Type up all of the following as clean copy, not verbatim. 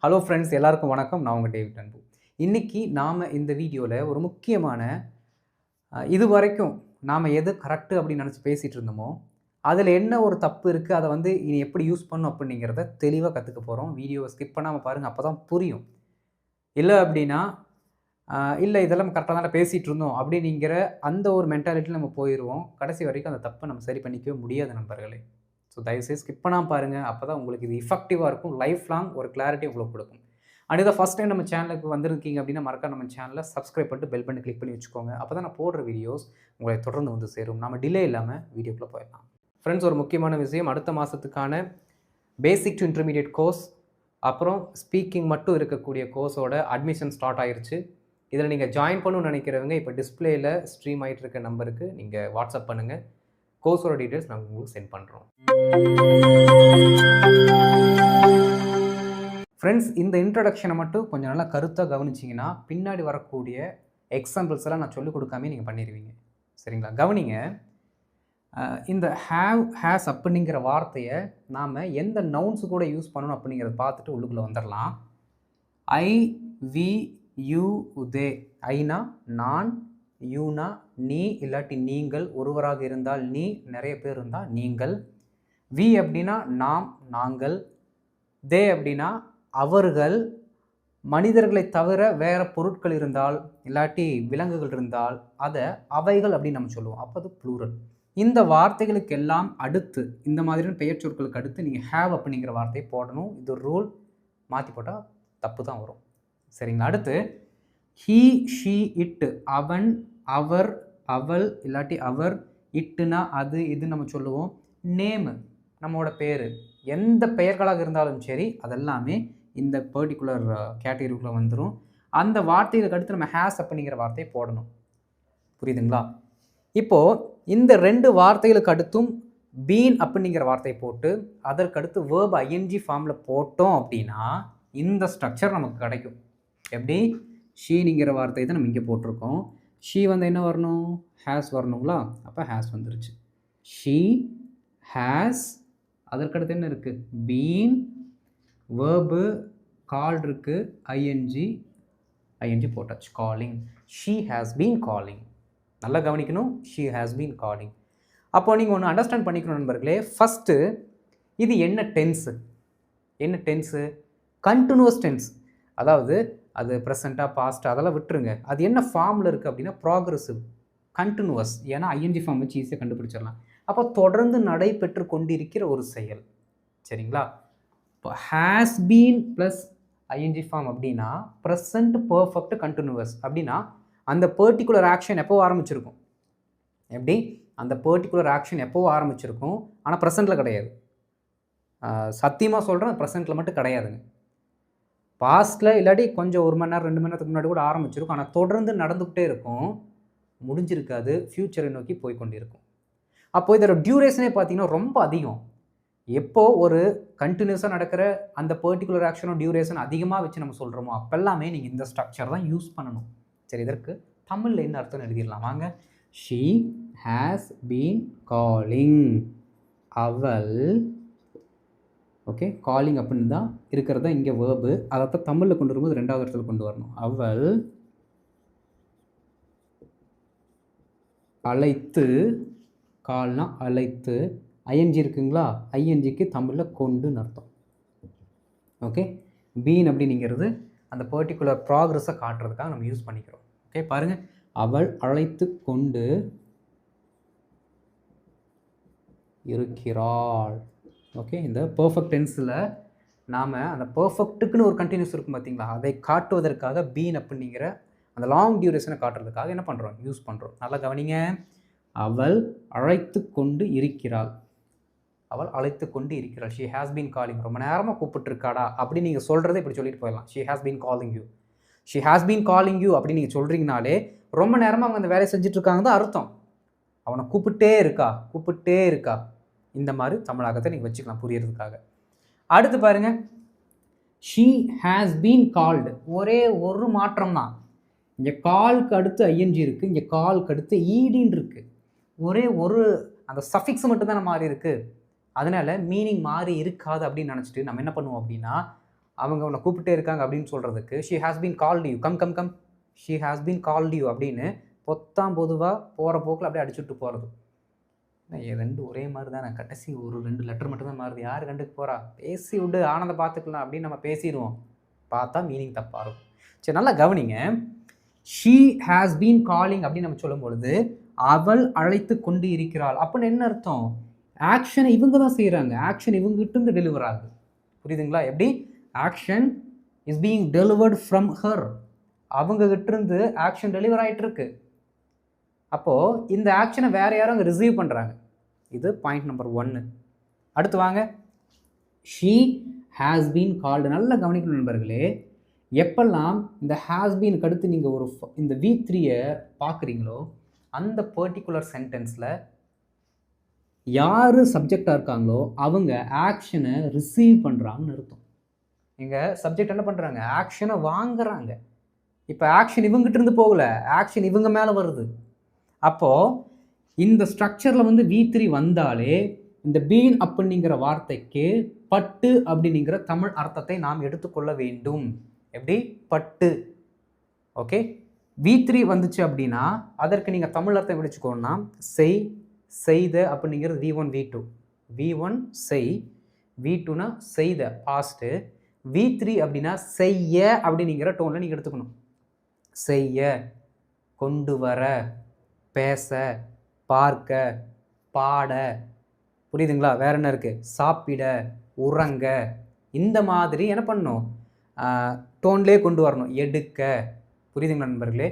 Hello friends, எல்லாருக்கும் வணக்கம். நான் உங்கள் டேவிட் அன்பு. இன்னைக்கு நாம் இந்த வீடியோவில் ஒரு முக்கியமான இதுவரைக்கும் நாம் எது கரெக்டு அப்படின்னு நினச்சி பேசிகிட்டு இருந்தோமோ அதில் என்ன ஒரு தப்பு இருக்குது, அதை இனி எப்படி யூஸ் பண்ணணும் அப்படிங்கிறத தெளிவாக கற்றுக்க போகிறோம். வீடியோவை ஸ்கிப் பண்ணாமல் பாருங்கள், அப்போ தான் புரியும். இல்லை அப்படின்னா இல்லை இதெல்லாம் கரெக்டாக தான் பேசிகிட்டு இருந்தோம் அப்படிங்கிற அந்த ஒரு மென்டாலிட்டியில் நம்ம போயிடுவோம். கடைசி வரைக்கும் அந்த தப்பை நம்ம சரி பண்ணிக்கவே முடியாது நண்பர்களே. ஸோ தயவுசெய்து ஸ்கிப் பண்ணாமல் பாருங்கள். அப்போ தான் உங்களுக்கு இது இஃபெக்டிவாக இருக்கும். லைஃப் லாங் ஒரு கிளாரிட்டி உங்களுக்கு கொடுக்கும். அண்ட் இதை ஃபஸ்ட் டைம் நம்ம சேனலுக்கு வந்திருக்கீங்க அப்படின்னா மறக்காம நம்ம சேனலை சப்ஸ்கிரைப் பண்ணிட்டு பெல் பண்ணி கிளிக் பண்ணி வச்சுக்கோங்க. அப்போ தான் நான் போடுற வீடியோஸ் உங்களை தொடர்ந்து சேரும். நம்ம டிலே இல்லாமல் வீடியோக்குள்ளே போயிடலாம். ஃப்ரெண்ட்ஸ், ஒரு முக்கியமான விஷயம், அடுத்த மாதத்துக்கான பேசிக் டு இன்டர்மீடியட் கோர்ஸ் அப்புறம் ஸ்பீக்கிங் மட்டும் இருக்கக்கூடிய கோர்ஸோட அட்மிஷன் ஸ்டார்ட் ஆகிருச்சு. இதில் நீங்கள் ஜாயின் பண்ணணும்னு நினைக்கிறவங்க இப்போ டிஸ்பிளேயில் ஸ்ட்ரீம் ஆகிட்டு இருக்க நம்பருக்கு நீங்கள் வாட்ஸ்அப் பண்ணுங்கள். கோர்ஸோட டீட்டெயில்ஸ் நாங்கள் உங்களுக்கு சென்ட் பண்ணுறோம். ஃப்ரெண்ட்ஸ், இந்த இன்ட்ரடக்ஷனை மட்டும் கொஞ்சம் நல்லா கருத்தாக கவனிச்சிங்கன்னா பின்னாடி வரக்கூடிய எக்ஸாம்பிள்ஸ் எல்லாம் நான் சொல்லிக் கொடுக்காமே நீங்கள் பண்ணிடுவீங்க. சரிங்களா? கவனிங்க. இந்த ஹேவ் ஹேஸ் அப்படிங்கிற வார்த்தையை நாம் எந்த நவுன்ஸு கூட யூஸ் பண்ணணும் அப்படிங்கிறத பார்த்துட்டு உள்ளுக்குள்ளே வந்துடலாம். ஐ, வி, யூ, தே. ஐனா நான், யூனா நீ இல்லாட்டி நீங்கள், ஒருவராக இருந்தால் நீ, நிறைய பேர் இருந்தால் நீங்கள். வி அப்படின்னா நாம், நாங்கள். தே அப்படின்னா அவர்கள், மனிதர்களை தவிர வேறு பொருட்கள் இருந்தால் இல்லாட்டி விலங்குகள் இருந்தால் அதை அவைகள் அப்படின்னு நம்ம சொல்லுவோம். அப்போ அது ப்ளூரல். இந்த வார்த்தைகளுக்கு எல்லாம் அடுத்து, இந்த மாதிரியான பெயர் சொற்களுக்கு அடுத்து நீங்கள் ஹேவ் அப்படிங்கிற வார்த்தையை போடணும். இது ரூல். மாற்றி போட்டால் தப்பு தான் வரும். சரிங்களா? அடுத்து ஹீ, ஷீ, இட்டு. அவன், அவர், அவள் இல்லாட்டி அவர். இட்டுனா அது, இது நம்ம சொல்லுவோம். நேமு நம்மளோட பேர். எந்த பெயர்களாக இருந்தாலும் சரி அதெல்லாமே இந்த பர்டிகுலர் கேட்டகரிக்குள்ளே வந்துடும். அந்த வார்த்தைகளுக்கு அடுத்து நம்ம ஹேஸ் அப்படிங்கிற வார்த்தையை போடணும். புரியுதுங்களா? இப்போது இந்த ரெண்டு வார்த்தைகளுக்கு அடுத்தும் பீன் அப்படிங்கிற வார்த்தையை போட்டு அதற்கடுத்து வேர்ப் ஐஎன்ஜி ஃபார்மில் போட்டோம் அப்படின்னா இந்த ஸ்ட்ரக்சர் நமக்கு கிடைக்கும். எப்படி? ஷீனிங்கிற வார்த்தை தான் நம்ம இங்கே போட்டிருக்கோம். ஷீ என்ன வரணும்? ஹேஸ் வரணுங்களா? அப்போ ஹேஸ் வந்துருச்சு. She has. அதற்கடுத்து என்ன இருக்குது? பீன். வேர்பு கால் இருக்குது. ஐஎன்ஜி போட்டாச்சு. Calling. She has been calling. நல்லா கவனிக்கணும். She has been calling. அப்போ நீங்கள் ஒன்று அண்டர்ஸ்டாண்ட் பண்ணிக்கணும் நண்பர்களே. ஃபஸ்ட்டு இது என்ன டென்ஸு? என்ன டென்ஸு? Continuous tense. அதாவது அது ப்ரெசண்ட்டாக, பாஸ்ட் அதெல்லாம் விட்டுருங்க. அது என்ன ஃபார்மில் இருக்குது அப்படின்னா ப்ராக்ரெசிவ், கண்டினியூவஸ். ஏன்னா ஐஎன்ஜி ஃபார்ம் வச்சு ஈஸியாக கண்டுபிடிச்சிடலாம். அப்போ தொடர்ந்து நடைபெற்று கொண்டிருக்கிற ஒரு செயல். சரிங்களா? இப்போ has been plus ING form அப்படின்னா ப்ரெசண்ட் பர்ஃபெக்ட் கண்டினியூவஸ். அப்படின்னா அந்த பர்டிகுலர் ஆக்ஷன் எப்போ ஆரம்பிச்சிருக்கும்? எப்படி? அந்த பர்டிகுலர் ஆக்ஷன் எப்போ ஆரம்பிச்சிருக்கும், ஆனால் ப்ரெசண்ட்டில் கிடையாது. சத்தியமாக சொல்கிறேன், ப்ரெசண்ட்டில் மட்டும் கிடையாதுங்க. பாஸ்ட்டில் இல்லாட்டி கொஞ்சம் 1 மணி நேரம் 2 மணி நேரத்துக்கு முன்னாடி கூட ஆரம்பிச்சிருக்கும், ஆனால் தொடர்ந்து நடந்துக்கிட்டே இருக்கும். முடிஞ்சிருக்காது, ஃப்யூச்சரை நோக்கி போய்கொண்டிருக்கும். அப்போது இதோட டியூரேஷனே பார்த்தீங்கன்னா ரொம்ப அதிகம். எப்போ ஒரு கண்டினியூஸாக நடக்கிற அந்த பர்டிகுலர் ஆக்ஷனோ டியூரேஷன் அதிகமாக வச்சு நம்ம சொல்கிறோமோ அப்போல்லாமே நீங்கள் இந்த ஸ்ட்ரக்சர் தான் யூஸ் பண்ணணும். சரி, இதற்கு தமிழில் என்ன அர்த்தம் எழுதிடலாம் வாங்க. She has been calling. அவள். ஓகே, காலிங் அப்படின்னு தான் இருக்கிறது தான் இங்கே வேர்பு. அதைத்தான் தமிழில் கொண்டு வரும்போது 2வது இடத்துல கொண்டு வரணும். அவள் அழைத்து. கால்னா அழைத்து. ஐஎன்ஜி இருக்குங்களா? ஐஎன்ஜிக்கு தமிழில் கொண்டுன்னு அர்த்தம். ஓகே, பீன் அப்படிங்கிறது அந்த பர்டிகுலர் ப்ராக்ரஸை காட்டுறதுக்காக நம்ம யூஸ் பண்ணிக்கிறோம். ஓகே, பாருங்கள். அவள் அழைத்து கொண்டு இருக்கிறாள். ஓகே, இந்த பர்ஃபெக்ட் டென்ஸில் நாம் அந்த பர்ஃபெக்ட்டுக்குன்னு ஒரு கண்டினியூஸ் இருக்கும் பார்த்தீங்களா, அதை காட்டுவதற்காக பீன் அப்படிங்கிற அந்த லாங் டியூரேஷனை காட்டுறதுக்காக என்ன பண்ணுறோம்? யூஸ் பண்ணுறோம். நல்லா கவனிங்க. அவள் அழைத்து கொண்டு இருக்கிறாள். அவள் அழைத்து கொண்டு இருக்கிறாள். She has been calling. ரொம்ப நேரமாக கூப்பிட்டுருக்காடா அப்படின்னு நீங்கள் சொல்கிறத இப்படி சொல்லிட்டு போயிடலாம். She has been calling you. She has been calling you அப்படின்னு நீங்கள் சொல்கிறீங்கனாலே ரொம்ப நேரமாக அவங்க அந்த வேலையை செஞ்சிட்ருக்காங்க தான் அர்த்தம். அவனை கூப்பிட்டே இருக்கா. இந்த மாதிரி தமிழாகத்தை நீங்கள் வச்சுக்கலாம் புரியறதுக்காக. அடுத்து பாருங்கள். She has been called. ஒரே ஒரு மாற்றம் தான். இங்கே கால்க்கு அடுத்து ஐஎன்ஜி இருக்குது, இங்கே கால்க்கு அடுத்து ஈடின்னு இருக்குது. ஒரே ஒரு அந்த சஃபிக்ஸ் மட்டும் தானே மாறி இருக்குது. அதனால் மீனிங் மாறி இருக்காது அப்படின்னு நினச்சிட்டு நம்ம என்ன பண்ணுவோம் அப்படின்னா அவங்க உன்னை கூப்பிட்டே இருக்காங்க அப்படின்னு சொல்கிறதுக்கு she has been called you, come come come, she has been called you அப்படின்னு பொத்தாம் பொதுவாக போகிற போக்கில் அப்படியே அடிச்சுட்டு போகிறது. ரெண்டு ஒரே மாதிரி தான், நான் கடைசி ஒரு 2 லெட்டர் மட்டும்தான் மாறுது, யார் கண்டுக்கு போகிறா, பேசி விட்டு ஆனந்த பார்த்துக்கலாம் அப்படின்னு நம்ம பேசிடுவோம். பார்த்தா மீனிங் தப்பாக இருக்கும். சரி, நல்லா கவனிங்க. ஷீ ஹாஸ் பீன் காலிங் அப்படின்னு நம்ம சொல்லும் பொழுது அவள் அழைத்து கொண்டு இருக்கிறாள் அப்படின்னு என்ன அர்த்தம்? ஆக்ஷனை இவங்க தான் செய்கிறாங்க, ஆக்ஷன் இவங்ககிட்ட இருந்து டெலிவர் ஆகுது. புரியுதுங்களா? எப்படி? Action is being delivered from her, அவங்க கிட்ட இருந்து ஆக்ஷன் டெலிவர் ஆகிட்டு இருக்கு. அப்போது இந்த ஆக்ஷனை வேறு யாரும் அங்கே ரிசீவ் பண்ணுறாங்க. இது பாயிண்ட் நம்பர் 1. அடுத்து வாங்க, ஷீ ஹாஸ் பீன் கால்டு. நல்லா கவனிக்கணும் நண்பர்களே. எப்பெல்லாம் இந்த ஹாஸ் பீனுக்கு அடுத்து நீங்கள் ஒரு இந்த V3-யை பார்க்குறீங்களோ அந்த பர்டிகுலர் சென்டென்ஸில் யார் சப்ஜெக்டாக இருக்காங்களோ அவங்க ஆக்ஷனை ரிசீவ் பண்ணுறாங்கன்னு அர்த்தம். இங்கே சப்ஜெக்ட் என்ன பண்ணுறாங்க? ஆக்ஷனை வாங்குறாங்க. இப்போ ஆக்ஷன் இவங்ககிட்ட இருந்து போகல, ஆக்ஷன் இவங்க மேலே வருது. அப்போது இந்த ஸ்ட்ரக்சரில் வந்து V3 வந்தாலே இந்த பீன் அப்படிங்கிற வார்த்தைக்கு பட்டு அப்படிங்கிற தமிழ் அர்த்தத்தை நாம் எடுத்துக்கொள்ள வேண்டும். எப்படி? பட்டு. ஓகே, V3 வந்துச்சு அப்படின்னா அதற்கு நீங்கள் தமிழ் அர்த்தம் விடிச்சுக்கோன்னா செய், செய்த அப்படிங்கிறது V1 V2. V1 செய், V2னா செய்த பாஸ்ட்டு, V3 அப்படின்னா செய்ய அப்படிங்கிற டோனில் நீங்கள் எடுத்துக்கணும். செய்ய, கொண்டு வர, பேச, பார்க்க, பாட. புரியுதுங்களா? வேற என்ன இருக்குது? சாப்பிட, உறங்க. இந்த மாதிரி என்ன பண்ணணும்? டோன்லேயே கொண்டு வரணும். எடுக்க. புரியுதுங்களா நண்பர்களே?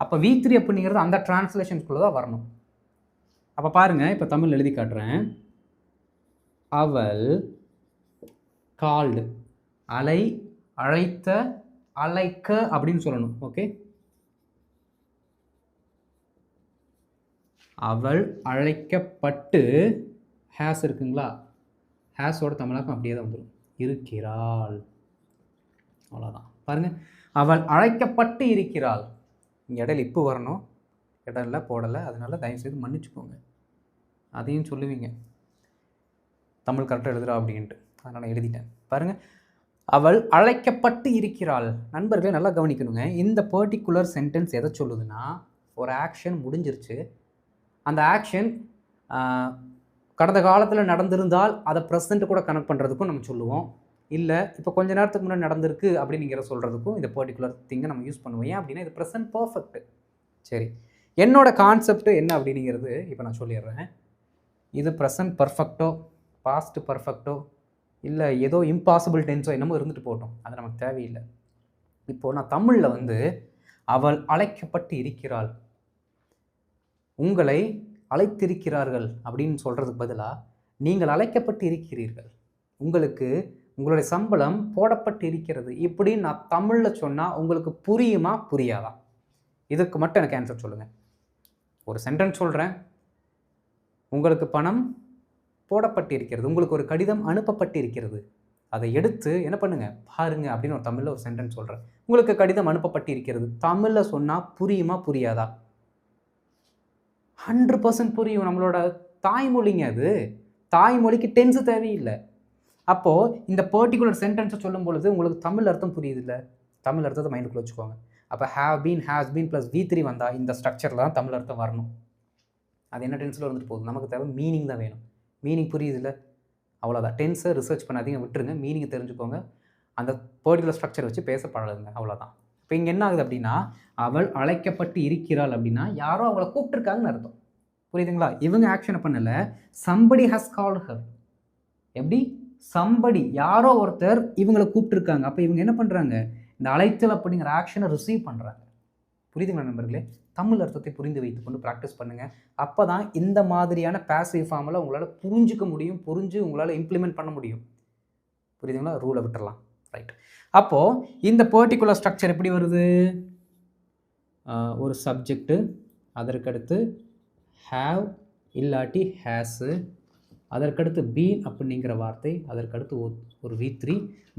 அப்போ V3 அப்படிங்கிறது அந்த டிரான்ஸ்லேஷன்ஸ்குள்ளே தான் வரணும். அப்போ பாருங்கள், இப்போ தமிழ் எழுதி காட்டுறேன். அவள் கால்டு, அலை, அழைத்த, அழைக்க அப்படின்னு சொல்லணும். ஓகே, அவள் அழைக்கப்பட்டு, ஹேஸ் இருக்குங்களா, ஹேஸோட தமிழாக்கம் அப்படியே தான் வந்துடும், இருக்கிறாள். அவ்வளோதான். பாருங்கள், அவள் அழைக்கப்பட்டு இருக்கிறாள். இங்கே இடையில இப்போ வரணும், இடையில போடலை, அதனால் தயவுசெய்து மன்னிச்சுக்கோங்க. அதையும் சொல்லுவீங்க தமிழ் கரெக்டாக எழுதுறா அப்படின்ட்டு, அதனால் எழுதிட்டேன். பாருங்கள், அவள் அழைக்கப்பட்டு இருக்கிறாள். நண்பர்களே நல்லா கவனிக்கணுங்க. இந்த பர்டிகுலர் சென்டென்ஸ் எதை சொல்லுதுன்னா, ஒரு ஆக்ஷன் முடிஞ்சிருச்சு, அந்த ஆக்ஷன் கடந்த காலத்தில் நடந்திருந்தால் அதை ப்ரெசென்ட் கூட கனெக்ட் பண்ணுறதுக்கும் நம்ம சொல்லுவோம். இல்லை இப்போ கொஞ்ச நேரத்துக்கு முன்னாடி நடந்திருக்கு அப்படிங்கிற சொல்கிறதுக்கும் இந்த பர்டிகுலர் திங்கை நம்ம யூஸ் பண்ணுவோம். ஏன் அப்படின்னா இது ப்ரெசென்ட் பர்ஃபெக்ட். சரி, என்னோட கான்செப்ட் என்ன அப்படிங்கிறது இப்போ நான் சொல்லிடுறேன். இது ப்ரெசென்ட் பர்ஃபெக்டோ, பாஸ்ட் பர்ஃபெக்டோ, இல்லை ஏதோ இம்பாசிபிள் டென்ஸோ என்னமோ இருந்துட்டு போட்டோம், அது நமக்கு தேவையில்லை. இப்போது நான் தமிழில் வந்து அவள் அழைக்கப்பட்டு இருக்கிறாள், உங்களை அழைத்திருக்கிறார்கள் அப்படின்னு சொல்கிறதுக்கு பதிலாக நீங்கள் அழைக்கப்பட்டு இருக்கிறீர்கள், உங்களுக்கு உங்களுடைய சம்பளம் போடப்பட்டு இருக்கிறது இப்படின்னு நான் தமிழில் சொன்னால் உங்களுக்கு புரியுமா புரியாதா? இதுக்கு மட்டும் எனக்கு ஆன்சர் சொல்லுங்கள். ஒரு சென்டென்ஸ் சொல்கிறேன், உங்களுக்கு பணம் போடப்பட்டு இருக்கிறது, உங்களுக்கு ஒரு கடிதம் அனுப்பப்பட்டு இருக்கிறது, அதை எடுத்து என்ன பண்ணுங்கள் பாருங்கள் அப்படின்னு ஒரு தமிழில் ஒரு சென்டென்ஸ் சொல்கிறேன். உங்களுக்கு கடிதம் அனுப்பப்பட்டு இருக்கிறது தமிழில் சொன்னால் புரியுமா புரியாதா? 100% புரியும். நம்மளோட தாய்மொழிங்க அது. தாய்மொழிக்கு டென்ஸு தேவையில்லை. அப்போது இந்த பர்டிகுலர் சென்டென்ஸை சொல்லும் பொழுது உங்களுக்கு தமிழ் அர்த்தம் புரியுது இல்லை? தமிழ் அர்த்தத்தை மைண்டுக்குள்ளே வச்சுக்கோங்க. அப்போ have been, has been plus V3 வந்தால் இந்த ஸ்ட்ரக்சரில் தான் தமிழ் அர்த்தம் வரணும். அது என்ன டென்ஸில் வந்துட்டு போகுது, நமக்கு தேவை மீனிங் தான் வேணும். மீனிங் புரியுது இல்லை? அவ்வளோதான். டென்ஸை ரிசர்ச் பண்ணாதீங்க, விட்டுருங்க. மீனிங்கை தெரிஞ்சுக்கோங்க, அந்த பர்டிகுலர் ஸ்ட்ரக்சர் வச்சு பேச பழகுங்க, அவ்வளோதான். இப்போ இங்கே என்ன ஆகுது அப்படின்னா, அவள் அழைக்கப்பட்டு இருக்கிறாள் அப்படின்னா யாரோ அவளை கூப்பிட்டுருக்காங்கன்னு அர்த்தம். புரியுதுங்களா? இவங்க ஆக்ஷனை பண்ணலை, சம்படி ஹஸ் கால்ட் ஹர். எப்படி? சம்படி, யாரோ ஒருத்தர் இவங்களை கூப்பிட்டுருக்காங்க. அப்போ இவங்க என்ன பண்ணுறாங்க? இந்த அழைத்தல் அப்படிங்கிற ஆக்ஷனை ரிசீவ் பண்ணுறாங்க. புரியுதுங்களா நண்பர்களே? தமிழ் அர்த்தத்தை புரிந்து வைத்து கொண்டு ப்ராக்டிஸ் பண்ணுங்கள். அப்போ தான் இந்த மாதிரியான பேசிவ் ஃபார்மில் உங்களால் புரிஞ்சிக்க முடியும், புரிஞ்சு உங்களால் இம்ப்ளிமெண்ட் பண்ண முடியும். புரியுதுங்களா? ரூலை விட்டுறலாம். ரைட். அப்போது இந்த பர்டிகுலர் ஸ்ட்ரக்சர் எப்படி வருது? ஒரு சப்ஜெக்டு, அதற்கடுத்து ஹேவ் இல்லாட்டி ஹேஸு, அதற்கடுத்து பீன் அப்படிங்கிற வார்த்தை, அதற்கடுத்து ஒரு V3.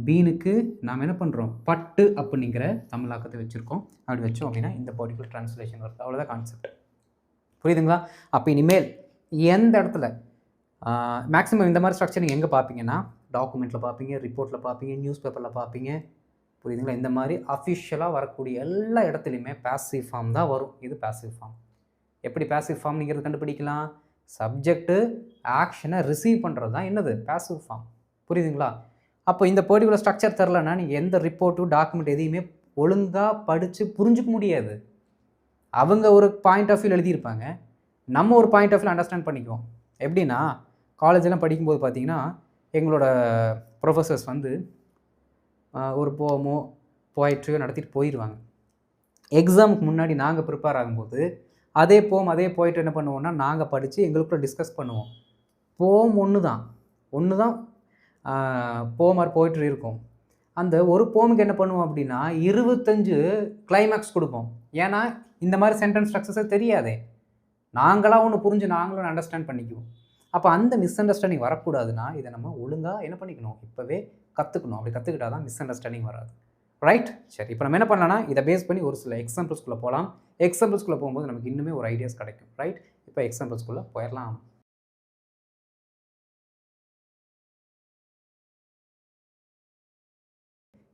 பீனுக்கு நாம் என்ன பண்ணுறோம்? பட்டு அப்படிங்கிற தமிழாக்கத்தை வச்சுருக்கோம். அப்படி வச்சோம் அப்படின்னா இந்த பர்டிகுலர் ட்ரான்ஸ்லேஷன் வருது. அவ்வளோதான் கான்செப்ட். புரியுதுங்களா? அப்போ இனிமேல் எந்த இடத்துல மேக்ஸிமம் இந்த மாதிரி ஸ்ட்ரக்சர் நீங்கள் எங்கே பார்ப்பீங்கன்னா, டாக்குமெண்ட்டில் பார்ப்பீங்க, ரிப்போர்ட்டில் பார்ப்பீங்க, நியூஸ் பேப்பரில் பார்ப்பீங்க. புரியுதுங்களா? இந்த மாதிரி அஃபிஷியலாக வரக்கூடிய எல்லா இடத்துலையுமே பாசிவ் ஃபார்ம் தான் வரும். இது பாசிவ் ஃபார்ம். எப்படி பாசிவ் ஃபார்ம் நீங்கள் கண்டுபிடிக்கலாம்? சப்ஜெக்ட்டு ஆக்ஷனை ரிசீவ் பண்ணுறது தான் என்னது பாசிவ் ஃபார்ம். புரியுதுங்களா? அப்போ இந்த பர்டிகுலர் ஸ்ட்ரக்சர் தெரிலன்னா நீங்கள் எந்த ரிப்போர்ட்டும் டாக்குமெண்ட் எதையுமே ஒழுங்காக படித்து புரிஞ்சிக்க முடியாது. அவங்க ஒரு பாயிண்ட் ஆஃப் வியூ எழுதியிருப்பாங்க, நம்ம ஒரு பாயிண்ட் ஆஃப் வியூ அண்டர்ஸ்டாண்ட் பண்ணிக்குவோம். எப்படின்னா காலேஜெல்லாம் படிக்கும்போது பார்த்தீங்கன்னா எங்களோட ப்ரொஃபஸர்ஸ் வந்து ஒரு போமோ போய்ட்ரியோ நடத்திட்டு போயிடுவாங்க. எக்ஸாமுக்கு முன்னாடி நாங்கள் ப்ரிப்பேர் ஆகும்போது அதே போய்ட்டு என்ன பண்ணுவோம்னா நாங்கள் படித்து எங்களுக்குள்ள டிஸ்கஸ் பண்ணுவோம். போம் ஒன்று தான் போம் ஆர் போய்ட்ரி இருக்கும். அந்த ஒரு போமுக்கு என்ன பண்ணுவோம் அப்படின்னா 25 கிளைமேக்ஸ் கொடுப்போம். ஏன்னா இந்த மாதிரி சென்டென்ஸ் ஸ்ட்ரக்சர்ஸே தெரியாதே, நாங்களாக ஒன்று புரிஞ்சு நாங்களும் அண்டர்ஸ்டாண்ட் பண்ணிக்குவோம். அப்போ அந்த மிஸ் அண்டர்ஸ்டாண்டிங் வரக்கூடாதுன்னா இதை நம்ம ஒழுங்காக என்ன பண்ணிக்கணும், இப்போவே கற்றுக்கணும். அப்படி கற்றுக்கிட்டா தான் மிஸ் அண்டர்ஸ்டாண்டிங் வராது. ரைட்? சரி, இப்போ நம்ம என்ன பண்ணலாம்னா இதை பேஸ் பண்ணி ஒரு சில எக்ஸாம்பிள்ஸ்குள்ளே போகலாம். எக்ஸாம்பிள்ஸ்குள்ளே போகும்போது நமக்கு இன்னுமே ஒரு ஐடியாஸ் கிடைக்கும். ரைட்? இப்போ எக்ஸாம்பிள்ஸ்குள்ளே போயிடலாம்.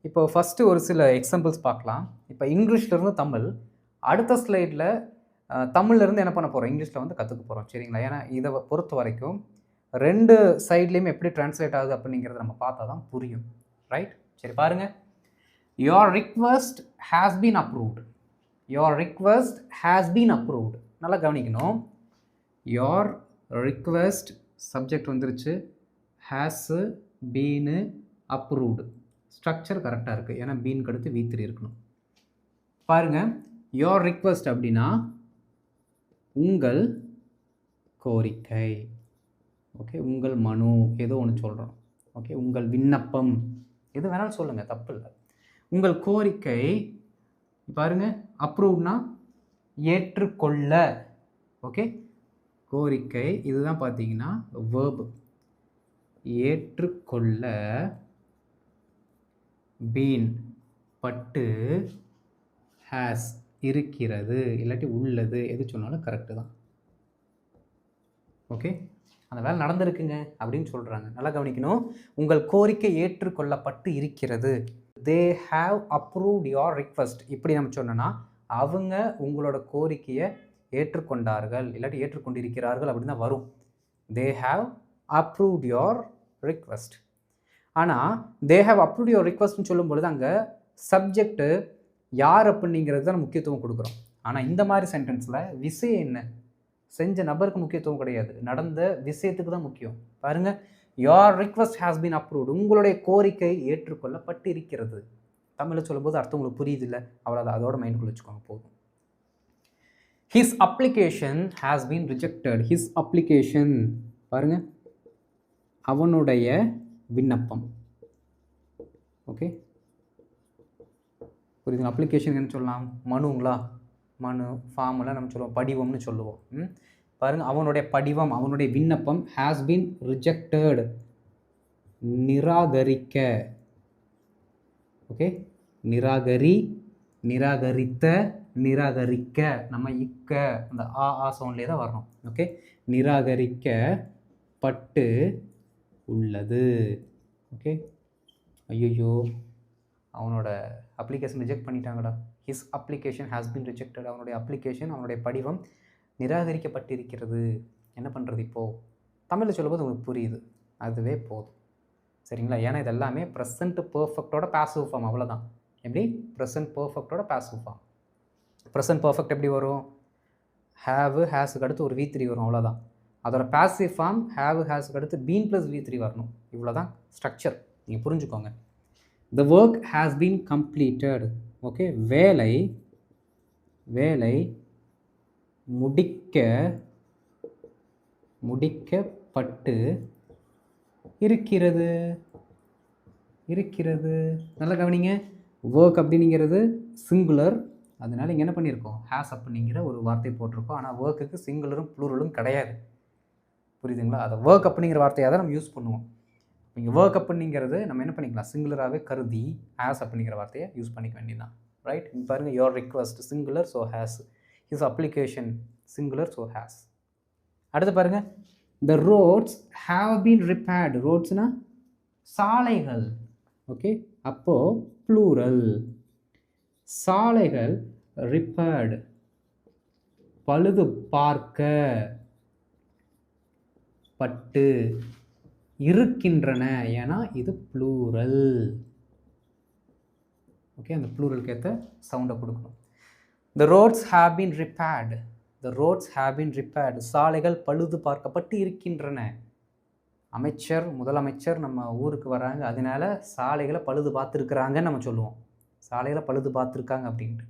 இப்போ ஃபஸ்ட்டு ஒரு சில எக்ஸாம்பிள்ஸ் பார்க்கலாம். இப்போ இங்கிலீஷ்லேருந்து தமிழ், அடுத்த ஸ்லைடில் தமிழ்லேருந்து என்ன பண்ண போகிறோம், இங்கிலீஷில் வந்து கற்றுக்க போகிறோம். சரிங்களா? ஏன்னா இதை பொறுத்த வரைக்கும் 2 சைட்லேயுமே எப்படி ட்ரான்ஸ்லேட் ஆகுது அப்படிங்கிறத நம்ம பார்த்தா தான் புரியும். ரைட்? சரி பாருங்கள். Your request has been approved. Your request has been approved. நல்லா கவனிக்கணும். யோர் ரிக்வெஸ்ட் சப்ஜெக்ட் வந்துருச்சு, ஹேஸு பீனு அப்ரூவ்டு. ஸ்ட்ரக்சர் கரெக்டாக இருக்குது, ஏன்னா பீனுக்கு அடுத்து V3 இருக்கணும். பாருங்கள், யோர் ரிக்வெஸ்ட் அப்படின்னா உங்கள் கோரிக்கை. ஓகே, உங்கள் மனு ஏதோ ஒன்று சொல்கிறோம். ஓகே, உங்கள் விண்ணப்பம் எது வேணாலும் சொல்லுங்கள், தப்பு இல்லை. உங்கள் கோரிக்கை பாருங்கள், அப்ரூவ்னா ஏற்றுக்கொள்ள. ஓகே, கோரிக்கை இதுதான் பார்த்தீங்கன்னா வேர்பு. ஏற்றுக்கொள்ள பீன் பட்டு ஹேஸ் இருக்கிறது, இல்லாட்டி உள்ளது, எது சொன்னாலும் கரெக்டு தான். ஓகே, அந்த வேலை நடந்திருக்குங்க அப்படின்னு சொல்கிறாங்க. நல்லா கவனிக்கணும். உங்கள் கோரிக்கை ஏற்றுக்கொள்ளப்பட்டு இருக்கிறது. They have approved your request. இப்படி நம்ம சொன்னோன்னா அவங்க உங்களோட கோரிக்கையை ஏற்றுக்கொண்டார்கள், இல்லாட்டி ஏற்றுக்கொண்டிருக்கிறார்கள் அப்படின்னு தான் வரும். They have approved your request. ஆனால் தே ஹாவ் அப்ரூவ்ட் யோர் ரிக்வெஸ்ட்னு சொல்லும் பொழுது அங்கே சப்ஜெக்ட்டு யார் அப்படிங்கிறது தான் முக்கியத்துவம் கொடுக்குறோம். ஆனால் இந்த மாதிரி சென்டென்ஸில் விஷயம் என்ன, செஞ்ச நபருக்கு முக்கியத்துவம் கிடையாது, நடந்த விஷயத்துக்கு தான் முக்கியம். பாருங்கள், your request has been approved. உங்களுடைய கோரிக்கை ஏற்றுக்கொள்ளப்பட்டு இருக்கிறது. தமிழில் சொல்லும்போது அர்த்தம் உங்களுக்கு புரியுது இல்லை, அவ்வளோதான், அதோட மைண்டுக்குள்ள வச்சுக்கோங்க போதும். His application has been rejected. His application பாருங்கள், அவனுடைய விண்ணப்பம். ஓகே, புரியுதுங்க? அப்ளிகேஷன் என்ன சொல்லலாம், மனுங்களா, மனு ஃபார்மெல்லாம் நம்ம சொல்லுவோம், படிவம்னு சொல்லுவோம். பாருங்கள், அவனுடைய படிவம், அவனுடைய விண்ணப்பம் ஹேஸ் பீன் ரிஜெக்டட், நிராகரிக்க. ஓகே, நிராகரித்த, நிராகரிக்க, நம்ம இக்க அந்த ஆ சவுண்ட்லேயே தான் வரணும். ஓகே, நிராகரிக்கப்பட்டு உள்ளது. ஓகே, ஐயோ அவனோட அப்ளிகேஷன் ரிஜெக்ட் பண்ணிட்டாங்கடா. His application has been rejected. அவனுடைய அப்ளிகேஷன், அவனுடைய படிவம் நிராகரிக்கப்பட்டிருக்கிறது. என்ன பண்ணுறது இப்போது? தமிழில் சொல்லும்போது உங்களுக்கு புரியுது, அதுவே போதும். சரிங்களா? ஏன்னா இது எல்லாமே ப்ரெசன்ட் பர்ஃபெக்டோட பாசிவ் ஃபார்ம், அவ்வளோதான். எப்படி? ப்ரெசன்ட் பர்ஃபெக்டோட பாசிவ் ஃபார்ம். ப்ரெசன்ட் பர்ஃபெக்ட் எப்படி வரும்? ஹேவு ஹேஸுக்கு அடுத்து ஒரு V3 வரும், அவ்வளோதான். அதோட பாசிவ் ஃபார்ம் ஹேவு ஹேஸுக்கு அடுத்து பீன் ப்ளஸ் V3 வரணும். இவ்வளோதான் ஸ்ட்ரக்சர், நீங்கள் புரிஞ்சுக்கோங்க. The work has been completed. Okay, வேலை முடிக்கப்பட்டு இருக்கிறது. நல்லா கவனிங்க. ஒர்க் அப்படிங்கிறது சிங்குலர், அதனால இங்கே என்ன பண்ணியிருக்கோம், ஹேஸ் அப்படிங்கிற ஒரு வார்த்தை போட்டிருக்கோம். ஆனால் ஒர்க்குக்கு சிங்குலரும் ப்ளூரலும் கிடையாது. புரியுதுங்களா? அதை ஒர்க் அப்படிங்கிற வார்த்தையாக தான் நம்ம யூஸ் பண்ணுவோம். இங்கே ஒர்க் அப்படிங்கிறது நம்ம என்ன பண்ணிக்கலாம், சிங்குலராகவே கருதி ஹேஸ் அப்படிங்கிற வார்த்தையை யூஸ் பண்ணிக்க வேண்டியதான். ரைட்? இங்கே பாருங்கள், your request singular, so has. His application singular, so has. அடுத்து பாருங்கள், த ரோட்ஸ் ஹாவ் பீன் ரிப்பேர்டு. ரோட்ஸ்னால் சாலைகள். ஓகே, அப்போது ப்ளூரல். சாலைகள் ரிப்பேர்டு, பழுது பார்க்க பட்டு இருக்கின்றன, ஏன்னா இது ப்ளூரல். ஓகே, அந்த ப்ளூரலுக்கு ஏற்ற சவுண்டை கொடுக்கணும். The roads have been repaired. The roads have been repaired. சாலைகள் பழுது பார்க்கப்பட்டு இருக்கின்றன. அமைச்சர், முதலமைச்சர் நம்ம ஊருக்கு வராங்க, அதனால சாலைகளை பழுது பார்த்துருக்குறாங்கன்னு நம்ம சொல்லுவோம். சாலைகளை பழுது பார்த்துருக்காங்க அப்படின்ட்டு.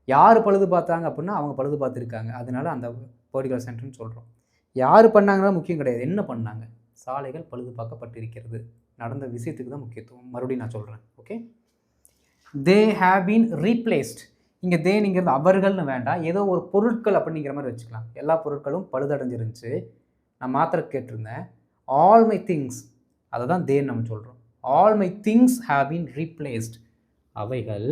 யார் பழுது பார்த்தாங்க அப்படின்னா அவங்க பழுது பார்த்துருக்காங்க, அதனால அந்த பர்டிகுலர் சென்டென்ஸ் சொல்கிறோம். யார் பண்ணாங்கன்னா முக்கியம் கிடையாது, என்ன பண்ணாங்க. சாலைகள் பழுது பார்க்கப்பட்டு இருக்கிறது, நடந்த விஷயத்துக்கு தான் முக்கியத்துவம். மறுபடியும் நான் சொல்கிறேன். Okay, they have been replaced. இங்கே தேனிங்கிறது அவர்கள்னு வேண்டாம், ஏதோ ஒரு பொருட்கள் அப்படிங்கிற மாதிரி வச்சுக்கலாம். எல்லா பொருட்களும் பழுதடைஞ்சிருந்துச்சு, நான் மாத்திரை கேட்டிருந்தேன். ஆல் மை திங்ஸ், அதை தான் தேன் நம்ம சொல்கிறோம். All my things have been replaced. அவைகள்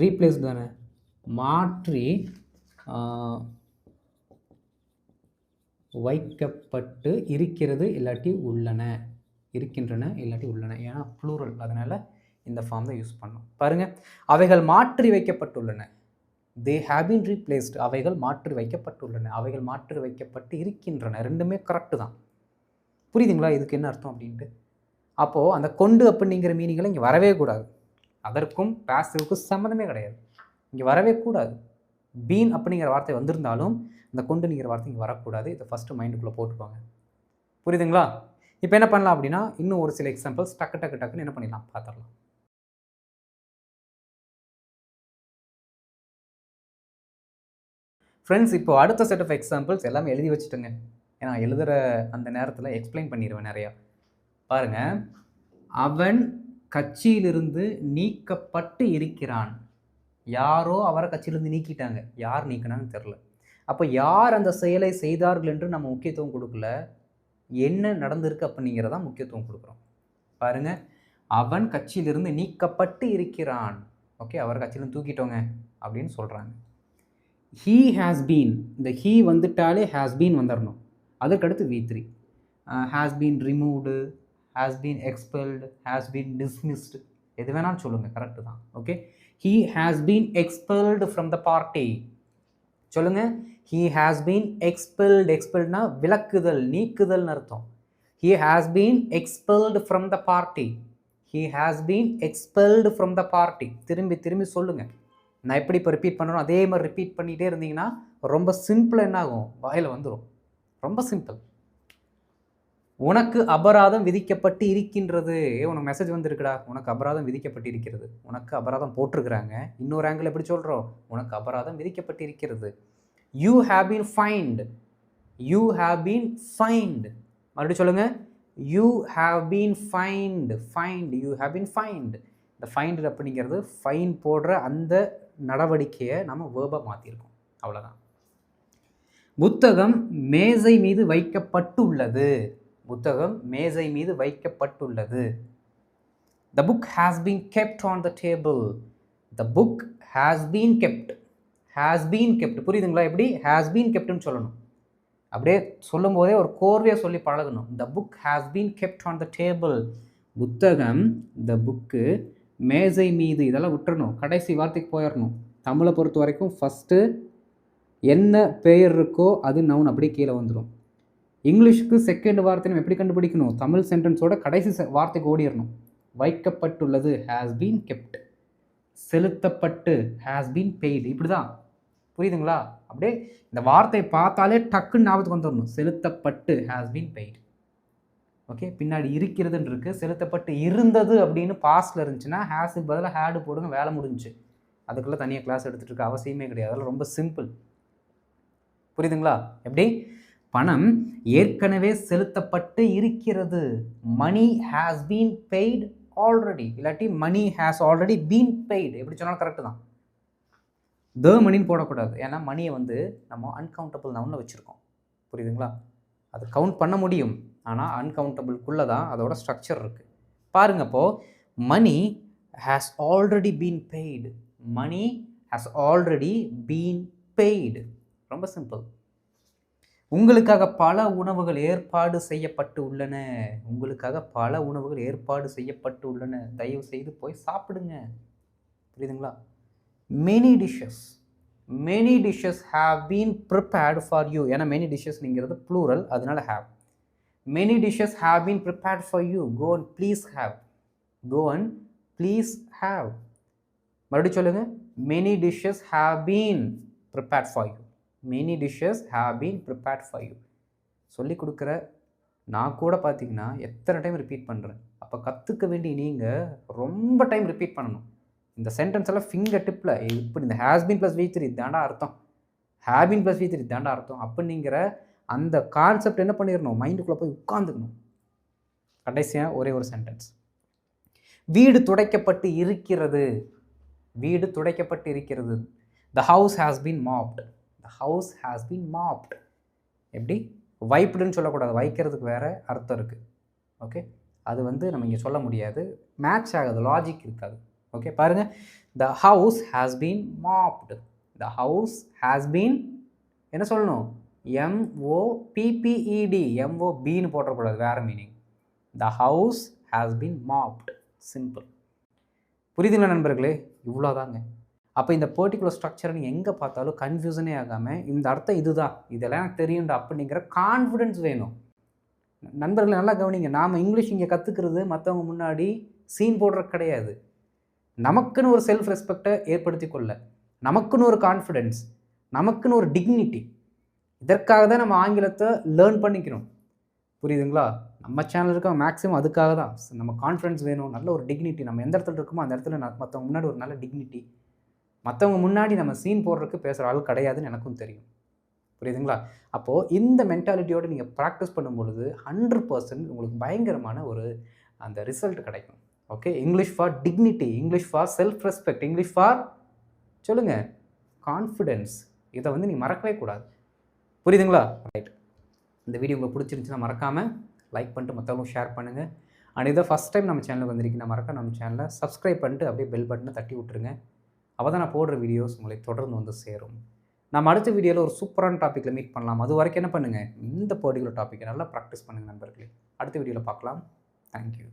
ரீப்ளேஸ்ட் தானே, மாற்றி வைக்கப்பட்டு இருக்கிறது, இல்லாட்டி உள்ளன, இருக்கின்றன இல்லாட்டி உள்ளன, ஏன்னா ப்ளூரல், அதனால் இந்த ஃபார்ம் தான் யூஸ் பண்ணோம். பாருங்கள், அவைகள் மாற்றி வைக்கப்பட்டுள்ளன. They have been replaced. அவைகள் மாற்றி வைக்கப்பட்டுள்ளன, அவைகள் மாற்றி வைக்கப்பட்டு இருக்கின்றன. ரெண்டுமே கரெக்டு தான். புரியுதுங்களா இதுக்கு என்ன அர்த்தம் அப்படின்ட்டு? அப்போது அந்த கொண்டு அப்படிங்கிற மீனிங்கில் இங்கே வரவே கூடாது. அதற்கும் பாசிவ்க்கும் சம்மந்தமே கிடையாது, இங்கே வரவே கூடாது. பீன் அப்படிங்கிற வார்த்தை வந்திருந்தாலும் இந்த கொண்டுங்கிற வார்த்தை இங்கே வரக்கூடாது. இதை ஃபஸ்ட்டு மைண்டுக்குள்ளே போட்டுப்பாங்க. புரியுதுங்களா? இப்போ என்ன பண்ணலாம் அப்படின்னா, இன்னும் ஒரு சில எக்ஸாம்பிள்ஸ் டக்குன்னு என்ன பண்ணிடலாம் பார்த்துடலாம். ஃப்ரெண்ட்ஸ், இப்போ அடுத்த செட் ஆஃப் எக்ஸாம்பிள்ஸ் எல்லாமே எழுதி வச்சுட்டுங்க, ஏன்னா எழுதுகிற அந்த நேரத்தில் எக்ஸ்பிளைன் பண்ணிடுவேன் நிறையா. பாருங்கள், அவன் கட்சியிலிருந்து நீக்கப்பட்டு இருக்கிறான். யாரோ அவரை கட்சியிலிருந்து நீக்கிட்டாங்க, யார் நீக்கினான்னு தெரில. அப்போ யார் அந்த செயலை செய்தார்கள் என்று நம்ம முக்கியத்துவம் கொடுக்கல, என்ன நடந்திருக்கு அப்படிங்கிறதான் முக்கியத்துவம் கொடுக்குறோம். பாருங்கள், அவன் கட்சியிலிருந்து நீக்கப்பட்டு இருக்கிறான். ஓகே, அவர் கட்சியிலிருந்து தூக்கிட்டோங்க அப்படின்னு சொல்கிறாங்க. ஹீ ஹேஸ் பீன், இந்த ஹீ வந்துட்டாலே ஹேஸ் பீன் வந்துடணும். அதுக்கடுத்து V3. Has been removed, has been expelled, has been dismissed, எது வேணாலும் சொல்லுங்கள், கரெக்டு தான். Okay, he has been expelled from the party. சொல்லுங்கள், he has been expelled. expelledனா விலக்குதல், நீக்குதல்னு அர்த்தம். he has been expelled from the party. he has been expelled from the party. திரும்பி சொல்லுங்கள். நான் எப்படி இப்போ ரிப்பீட் பண்ணணும் அதே மாதிரி ரிப்பீட் பண்ணிகிட்டே இருந்தீங்கன்னா ரொம்ப சிம்பிள் என்ன ஆகும், வாயில் வந்துடும். ரொம்ப சிம்பிள். உனக்கு அபராதம் விதிக்கப்பட்டு இருக்கின்றது. உனக்கு மெசேஜ் வந்துருக்குடா, உனக்கு அபராதம் விதிக்கப்பட்டு இருக்கிறது, உனக்கு அபராதம் போட்டிருக்கிறாங்க. இன்னொரு ஆங்கிள் எப்படி சொல்கிறோம், உனக்கு அபராதம் விதிக்கப்பட்டு இருக்கிறது. You have been fined, you have been fined. மறுபடியும் சொல்லுங்கள், you have been fined, fined, you have been fined. இந்த ஃபைன்டு அப்படிங்கிறது ஃபைன் போடுற அந்த நடவடிக்கையை நம்ம வேர்பாக மாற்றிருக்கோம், அவ்வளோதான். புத்தகம் மேசை மீது வைக்கப்பட்டுள்ளது. புத்தகம் மேசை மீது வைக்கப்பட்டுள்ளது. The book has been kept on the table. The book has been kept. Has been kept. புரியுதுங்களா? எப்படி has been keptனு சொல்லணும். அப்படியே சொல்லும் போதே ஒரு கோர்வையாக சொல்லி பழகணும். The book has been kept on the table. புத்தகம், the book, மேசை மீது, இதெல்லாம் விட்டுறணும், கடைசி வார்த்தைக்கு போயிடணும். தமிழை பொறுத்த வரைக்கும் ஃபஸ்ட்டு என்ன பெயர் இருக்கோ அது நவுன் அப்படியே கீழே வந்துடும். இங்கிலீஷுக்கு செகண்ட் வார்த்தை நம்ம எப்படி கண்டுபிடிக்கணும், தமிழ் சென்டென்ஸோட கடைசி வார்த்தைக்கு ஓடிடணும். வைக்கப்பட்டுள்ளது ஹேஸ் பீன் கெப்ட், செலுத்தப்பட்டு ஹேஸ் பீன் பெய்டு, இப்படி தான். புரியுதுங்களா? அப்படியே இந்த வார்த்தையை பார்த்தாலே டக்குன்னு ஞாபகத்துக்கு வந்துடணும். செலுத்தப்பட்டு ஹேஸ் பீன் பெய்டு. ஓகே, பின்னாடி இருக்கிறதுன்னு இருக்குது. செலுத்தப்பட்டு இருந்தது அப்படின்னு பாஸ்டில் இருந்துச்சுன்னா ஹேஸுக்கு பதிலாக ஹேடு போடுங்க, வேலை முடிஞ்சிச்சு. அதுக்குள்ளே தனியாக கிளாஸ் எடுத்துகிட்டு இருக்க அவசியமே கிடையாது. அதெல்லாம் ரொம்ப சிம்பிள். புரியுதுங்களா? எப்படி பணம் ஏற்கனவே செலுத்தப்பட்டு இருக்கிறது. மணி ஹேஸ் பீன் பெய்டு ஆல்ரெடி, இல்லாட்டி மணி ஹேஸ் ஆல்ரெடி பீன் பெய்டு, எப்படி சொன்னாலும் கரெக்டு தான். த மணின்னு போடக்கூடாது, ஏன்னா மணியை வந்து நம்ம அன்கவுண்டபிள் நவுனில் வச்சுருக்கோம். புரியுதுங்களா? அது கவுண்ட் பண்ண முடியும், ஆனால் அன்கவுண்டபிள்குள்ளே தான் அதோட ஸ்ட்ரக்சர் இருக்குது. பாருங்க, அப்போது money has already been paid, money has already been paid. ரொம்ப சிம்பிள். உங்களுக்காக பல உணவுகள் ஏற்பாடு செய்யப்பட்டு உள்ளன. உங்களுக்காக பல உணவுகள் ஏற்பாடு செய்யப்பட்டு உள்ளன. தயவு செய்து போய் சாப்பிடுங்க. புரியுதுங்களா? Many dishes many dishes have been prepared for you. ஏன்னா மெனி டிஷ்ஷஸ்ங்கிறது ப்ளூரல், அதனால have. Many dishes have been prepared for you. Go and please have. Go and please have. மறுபடியும் சொல்லுங்க. Many dishes have been prepared for you. Many dishes have been prepared for you. சொல்லி கொடுக்குற நான் கூட பார்த்தீங்கன்னா எத்தனை time repeat பண்ணுறேன். அப்போ கற்றுக்க வேண்டிய நீங்கள் ரொம்ப டைம் ரிப்பீட் பண்ணணும். இந்த சென்டென்ஸ் எல்லாம் ஃபிங்கர் டிப்பில் இப்படி இந்த ஹேஸ்பீன் ப்ளஸ் V3 தாண்டா அர்த்தம், ஹேபீன் ப்ளஸ் V3 தாண்டா அர்த்தம் அப்படிங்கிற அந்த கான்செப்ட் என்ன பண்ணிடணும், மைண்டுக்குள்ளே போய் உட்காந்துக்கணும். கடைசியாக ஒரே ஒரு சென்டென்ஸ். வீடு துடைக்கப்பட்டு இருக்கிறது. வீடு துடைக்கப்பட்டு இருக்கிறது. The house has been mopped. The house has been mopped. எப்படி? வைப்டுன்னு சொல்லக்கூடாது, வைக்கிறதுக்கு வேறு அர்த்தம் இருக்குது. ஓகே, அது வந்து நம்ம இங்கே சொல்ல முடியாது, மேட்ச் ஆகாது, லாஜிக் இருக்காது. ஓகே, பாருங்கள். The house has been mopped. The house has been என்ன சொல்லணும்? MOPPED. MOBன்னு போட்டக்கூடாது, வேறு meaning. The house has been mopped. Simple. புரியுதுங்களா நண்பர்களே? இவ்வளோதாங்க. அப்போ இந்த பர்டிகுலர் ஸ்ட்ரக்சரை நீங்கள் எங்கே பார்த்தாலும் கன்ஃபியூஷனே ஆகாமல் இந்த அர்த்தம் இதுதான், இதெல்லாம் எனக்கு தெரியும்டா அப்படிங்கிற கான்ஃபிடென்ஸ் வேணும். நண்பர்களை நல்லா கவனிங்க. நாம் இங்கிலீஷ் இங்கே கற்றுக்கிறது மற்றவங்க முன்னாடி சீன் போடுற கிடையாது. நமக்குன்னு ஒரு செல்ஃப் ரெஸ்பெக்டை ஏற்படுத்தி கொள்ள, நமக்குன்னு ஒரு கான்ஃபிடென்ஸ், நமக்குன்னு ஒரு டிக்னிட்டி, இதற்காக தான் நம்ம ஆங்கிலத்தை லேர்ன் பண்ணிக்கணும். புரியுதுங்களா? நம்ம சேனல் இருக்க மேக்ஸிமம் அதுக்காக தான். நம்ம கான்ஃபிடன்ஸ் வேணும், நல்ல ஒரு டிக்னிட்டி. நம்ம எந்த இடத்துல இருக்கோமோ அந்த இடத்துல மற்றவங்க முன்னாடி ஒரு நல்ல டிக்னிட்டி. மற்றவங்க முன்னாடி நம்ம சீன் போடுறதுக்கு பேசுகிற ஆள் கிடையாதுன்னு எனக்கும் தெரியும். புரியுதுங்களா? அப்போது இந்த மென்டாலிட்டியோடு நீங்கள் ப்ராக்டிஸ் பண்ணும்பொழுது 100% உங்களுக்கு பயங்கரமான ஒரு அந்த ரிசல்ட் கிடைக்கும். Okay, English for dignity, English for self respect, English for சொல்லுங்கள் கான்ஃபிடென்ஸ். இதை வந்து நீங்கள் மறக்கவே கூடாது. புரியுதுங்களா? ரைட். இந்த வீடியோ உங்களுக்கு பிடிச்சிருந்துச்சுன்னா மறக்காமல் லைக் பண்ணிட்டு மற்றவங்களும் ஷேர் பண்ணுங்கள். அண்ட் இதை ஃபஸ்ட் டைம் நம்ம சேனலுக்கு வந்திருக்கீங்கன்னா மறக்க நம்ம சேனலை சப்ஸ்கிரைப் பண்ணிட்டு அப்படியே பெல் பட்டனை தட்டி விட்டுருங்க. அப்போ தான் நான் போடுற வீடியோஸ் உங்களை தொடர்ந்து வந்து சேரும். நம்ம அடுத்த வீடியோவில் ஒரு சூப்பரான டாப்பிக்கில் மீட் பண்ணலாம். அது வரைக்கும் என்ன பண்ணுங்கள், இந்த பர்டிகுலர் டாப்பிக்கை நல்லா ப்ராக்டிஸ் பண்ணுங்கள் நண்பர்களே. அடுத்த வீடியோவில் பார்க்கலாம். தேங்க்யூ.